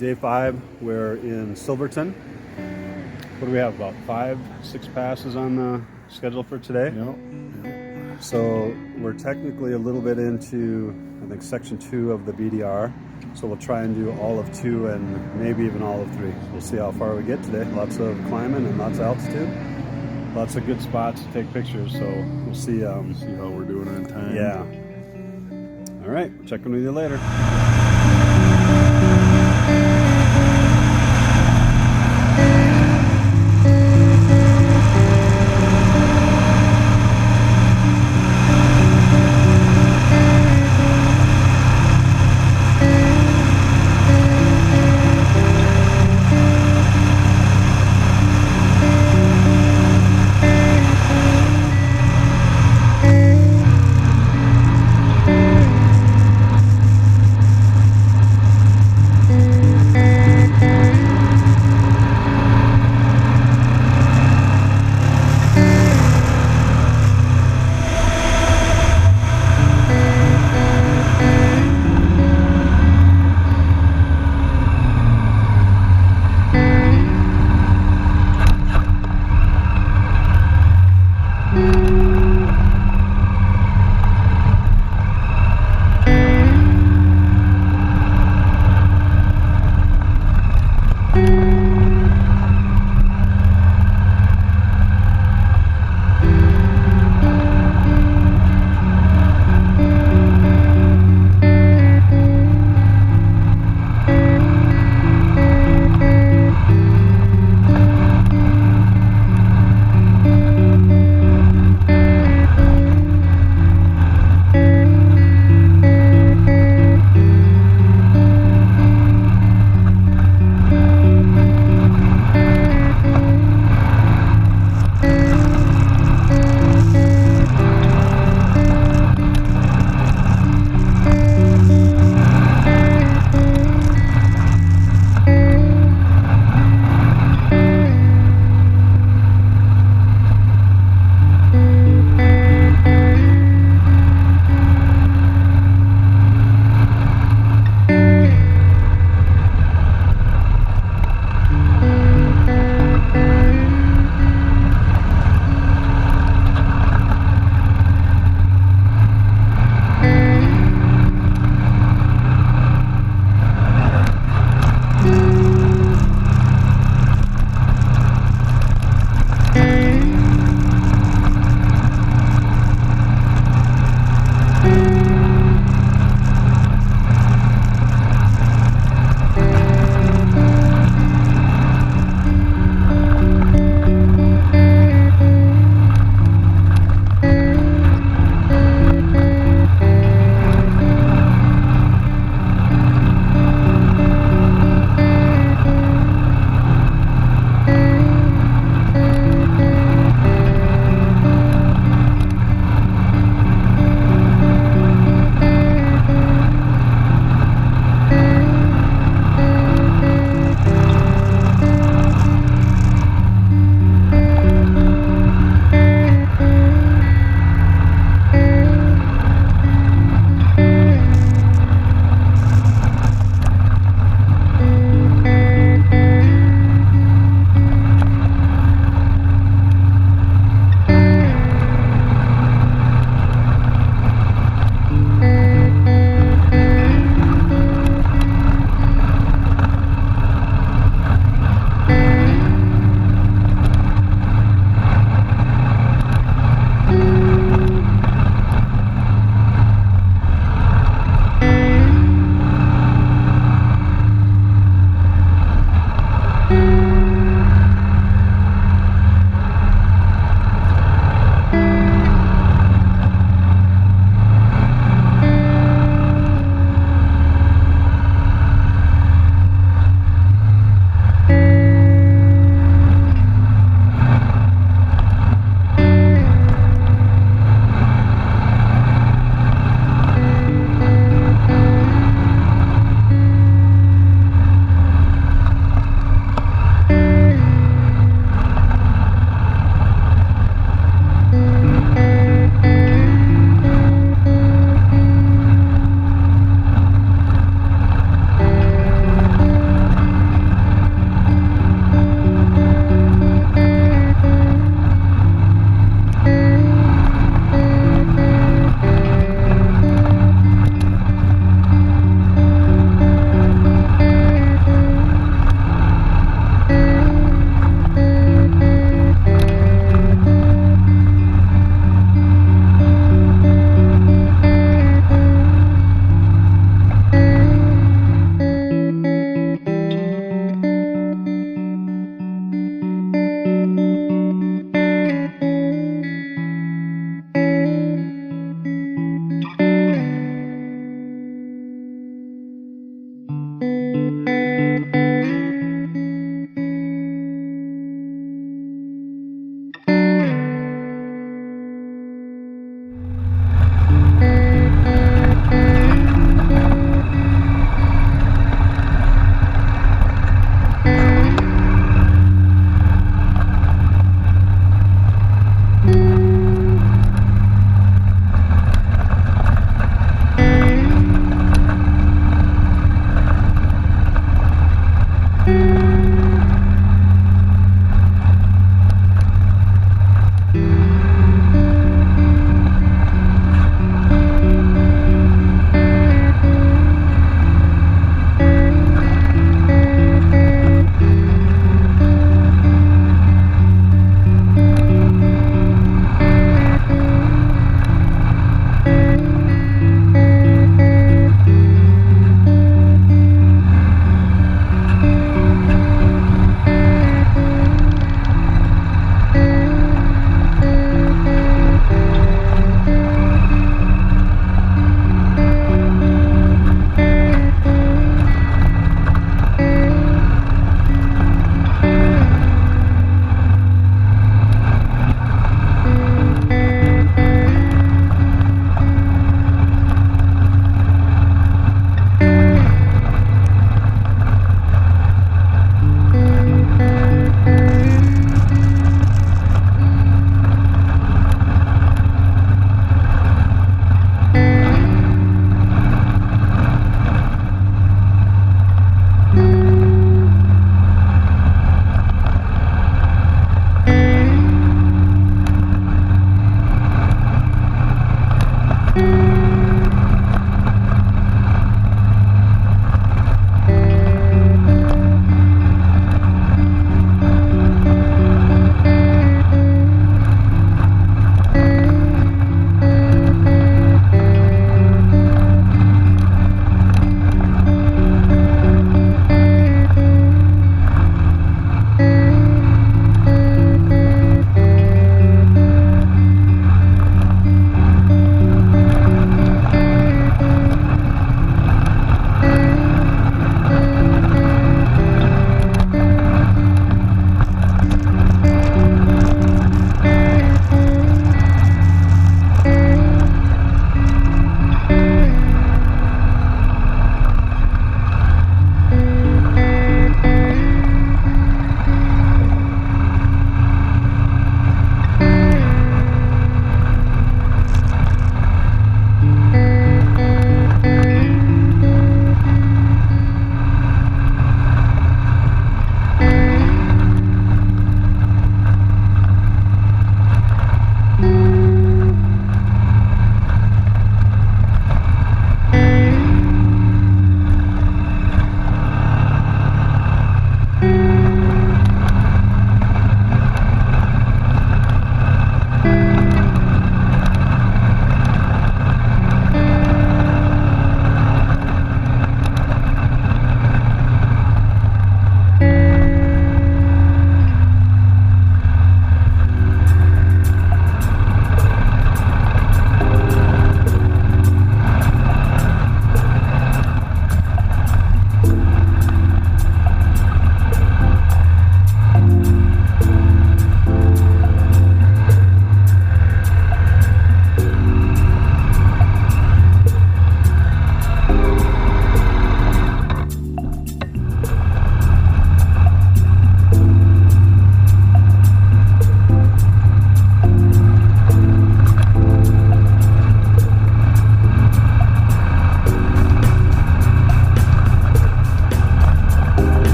day 5. We're in Silverton. What do we have, about 5-6 passes on the schedule for today? Yep. So we're technically a little bit into, I think, section 2 of the BDR. So we'll try and do all of 2 and maybe even all of 3. We'll see how far we get today. Lots of climbing and lots of altitude. Lots of good spots to take pictures, so we'll see. See how we're doing on time. Yeah. All right, check in with you later.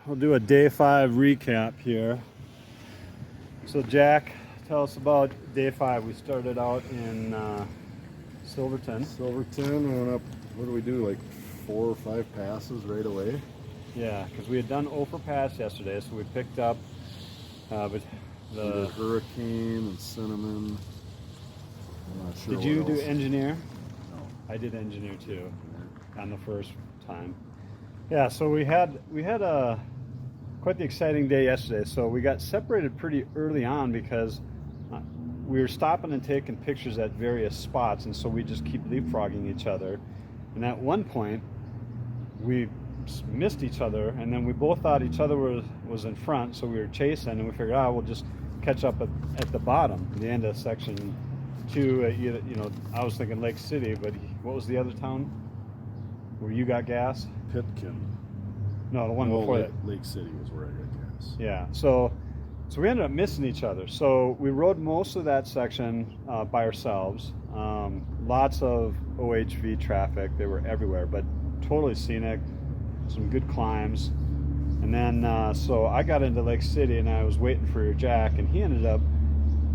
We'll do a day 5 recap here. So Jack, tell us about day 5. We started out in Silverton. Silverton, went up, what do we do, like 4 or 5 passes right away? Yeah, because we had done Ophir Pass yesterday, so we picked up but We did Hurricane and Cinnamon. I'm not sure did you what do else. engineer? No. I did engineer too on the first time. Yeah, so we had a quite the exciting day yesterday. So we got separated pretty early on because we were stopping and taking pictures at various spots, and so we just keep leapfrogging each other. And at one point, we missed each other, and then we both thought each other was in front, so we were chasing, and we figured, we'll just catch up at the bottom, the end of section 2. I was thinking Lake City, but what was the other town where you got gas? Pitkin. No, the one before that. Lake City was where I got gas. Yeah, so we ended up missing each other. So we rode most of that section by ourselves. Lots of OHV traffic. They were everywhere, but totally scenic. Some good climbs. And then, so I got into Lake City, and I was waiting for your Jack, and he ended up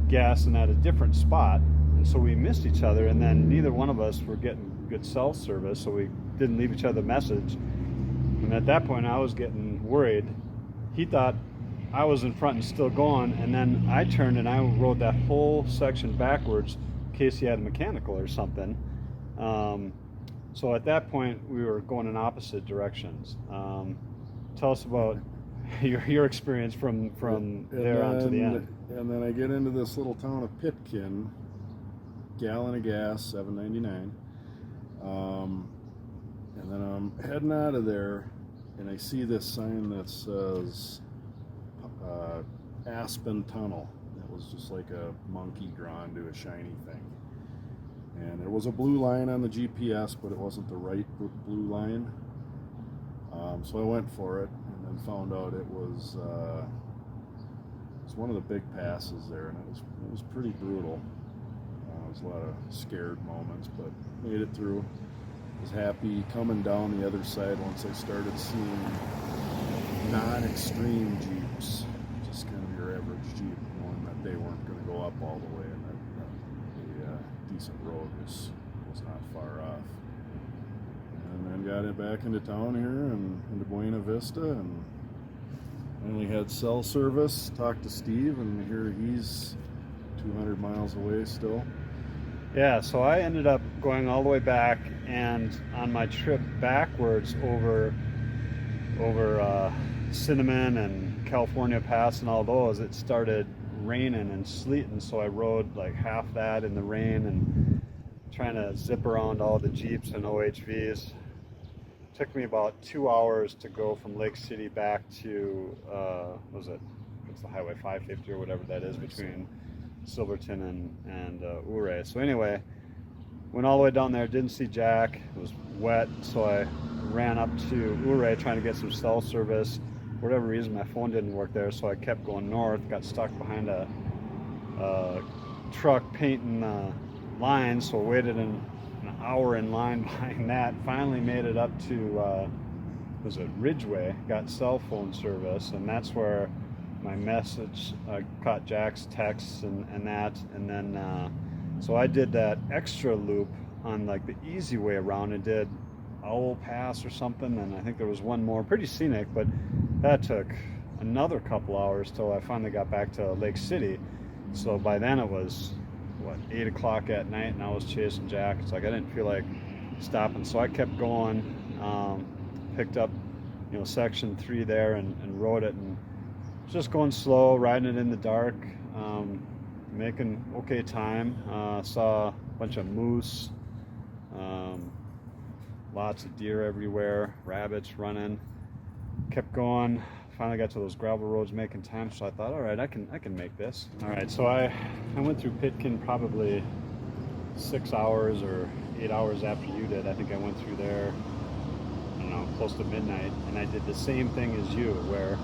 gassing at a different spot. And so we missed each other, and then neither one of us were getting good cell service, so we didn't leave each other a message. And at that point, I was getting worried. He thought I was in front and still going, and then I turned and I rode that whole section backwards in case he had a mechanical or something. So at that point, we were going in opposite directions. Tell us about your experience from there on to the end. And then I get into this little town of Pitkin, gallon of gas, $7.99. And then I'm heading out of there, and I see this sign that says Aspen Tunnel. It was just like a monkey drawn to a shiny thing. And there was a blue line on the GPS, but it wasn't the right blue line. So I went for it, and then found out it was one of the big passes there, and it was pretty brutal. There was a lot of scared moments, but made it through. Was happy coming down the other side once I started seeing non-extreme Jeeps, just kind of your average Jeep, knowing that they weren't going to go up all the way, and that the decent road was not far off. And then got it back into town here and into Buena Vista, and finally had cell service. Talked to Steve, and here he's 200 miles away still. Yeah, so I ended up going all the way back, and on my trip backwards over Cinnamon and California Pass and all those, it started raining and sleeting, so I rode like half that in the rain and trying to zip around all the Jeeps and OHVs. Took me about 2 hours to go from Lake City back to it's the Highway 550 or whatever that is between Silverton and Ouray. So anyway, went all the way down there, didn't see Jack. It was wet, so I ran up to Ouray trying to get some cell service. For whatever reason, my phone didn't work there, so I kept going north, got stuck behind a truck painting lines, so I waited an hour in line behind that. Finally made it up to Ridgeway, got cell phone service, and that's where my message, I caught Jack's texts and that, and then so I did that extra loop on like the easy way around and did Owl Pass or something, and I think there was one more, pretty scenic, but that took another couple hours till I finally got back to Lake City. So by then it was 8 o'clock at night, and I was chasing Jack. It's like I didn't feel like stopping, so I kept going. Picked up section 3 there and rode it, and just going slow, riding it in the dark, making okay time. Saw a bunch of moose, lots of deer everywhere, rabbits running. Kept going. Finally got to those gravel roads, making time. So I thought, all right, I can make this. All right, so I went through Pitkin probably 6 hours or 8 hours after you did. I think I went through there, I don't know, close to midnight, and I did the same thing as you, where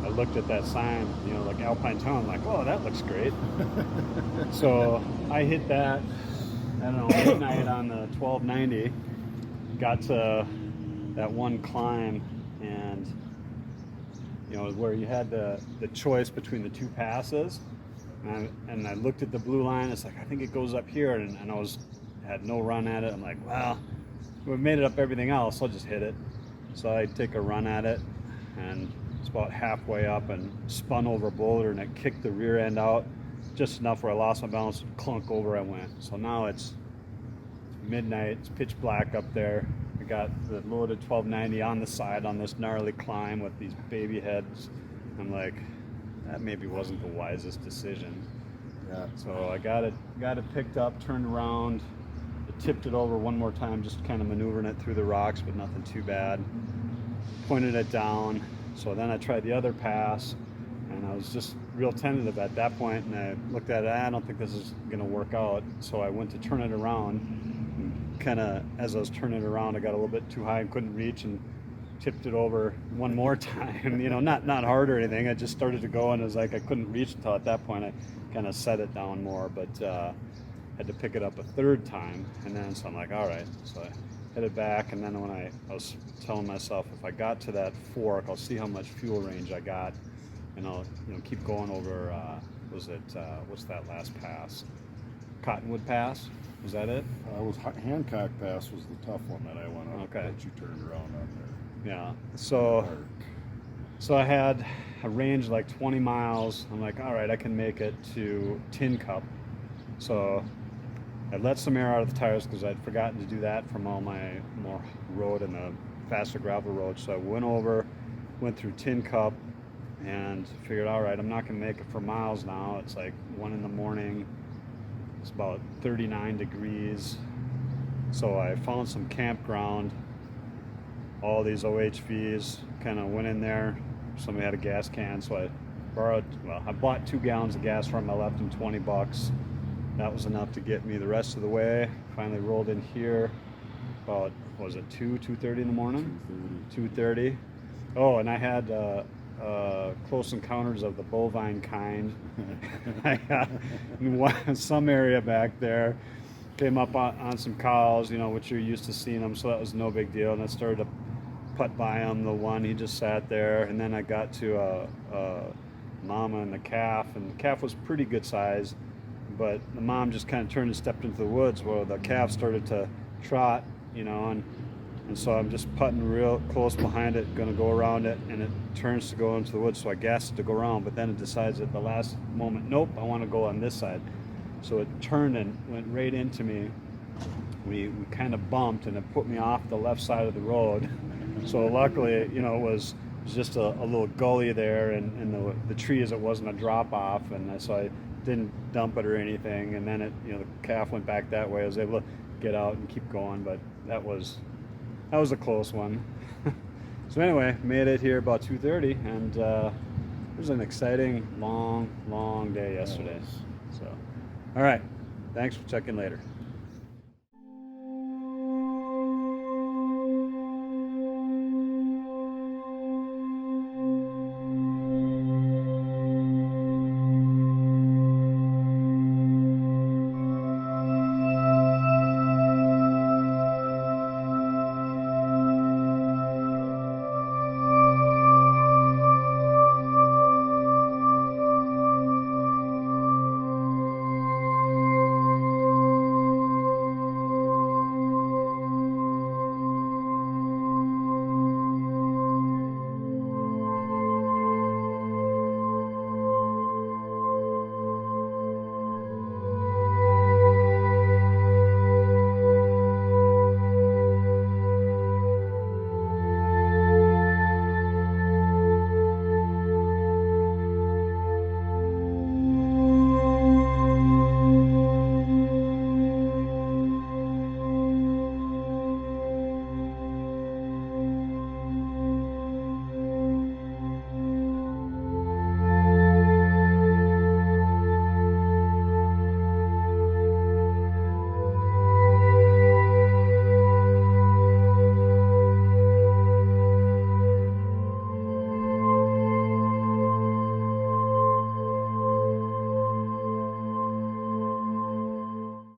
I looked at that sign, like Alpine Town, like, oh, that looks great. So I hit that, I don't know, midnight on the 1290, got to that one climb, and you know, where you had the choice between the two passes. And I looked at the blue line. It's like, I think it goes up here, and I had no run at it. I'm like, well, we've made it up everything else. I'll just hit it. So I take a run at it, and it's about halfway up and spun over a boulder, and it kicked the rear end out just enough where I lost my balance. Clunk over I went. So now it's midnight. It's pitch black up there. I got the loaded 1290 on the side on this gnarly climb with these baby heads. I'm like, that maybe wasn't the wisest decision. Yeah. So I got it picked up, turned around, tipped it over one more time, just kind of maneuvering it through the rocks, but nothing too bad. Pointed it down. So then I tried the other pass, and I was just real tentative at that point, and I looked at it, I don't think this is going to work out. So I went to turn it around. Kind of as I was turning it around, I got a little bit too high and couldn't reach, and tipped it over one more time. You know, not hard or anything. I just started to go, and it was like I couldn't reach until at that point I kind of set it down more, but had to pick it up a third time. And then so I'm like, all right. So I headed back, and then when I was telling myself, if I got to that fork, I'll see how much fuel range I got, and I'll, you know, keep going over. What's that last pass? Cottonwood Pass. Was that it? Hancock Pass was the tough one that I went on. Okay. That you turned around on there. Yeah. So I had a range like 20 miles. I'm like, all right, I can make it to Tin Cup. So I let some air out of the tires because I'd forgotten to do that from all my more road and the faster gravel roads. So I went through Tin Cup, and figured, all right, I'm not going to make it for miles now. It's like 1 in the morning. It's about 39 degrees. So I found some campground. All these OHVs, kind of went in there. Somebody had a gas can, so I bought 2 gallons of gas from him. I left him $20. That was enough to get me the rest of the way. Finally rolled in here about, what was it, 2:30 in the morning? 2:30. Oh, and I had close encounters of the bovine kind. I got in some area back there, came up on some cows, you know, which you're used to seeing them, so that was no big deal. And I started to putt by him, the one, he just sat there. And then I got to a mama and the calf, and the calf was pretty good size, but the mom just kind of turned and stepped into the woods where the calf started to trot, you know, and so I'm just putting real close behind it, going to go around it, and it turns to go into the woods, so I gassed it to go around, but then it decides at the last moment, nope, I want to go on this side. So it turned and went right into me. We kind of bumped, and it put me off the left side of the road. So luckily, you know, it was just a little gully there, and the trees, it wasn't a drop off, and so I didn't dump it or anything. And then the calf went back that way. I was able to get out and keep going, but that was a close one. So anyway, made it here about 2:30, and it was an exciting, long day yesterday. So, all right, thanks for checking later.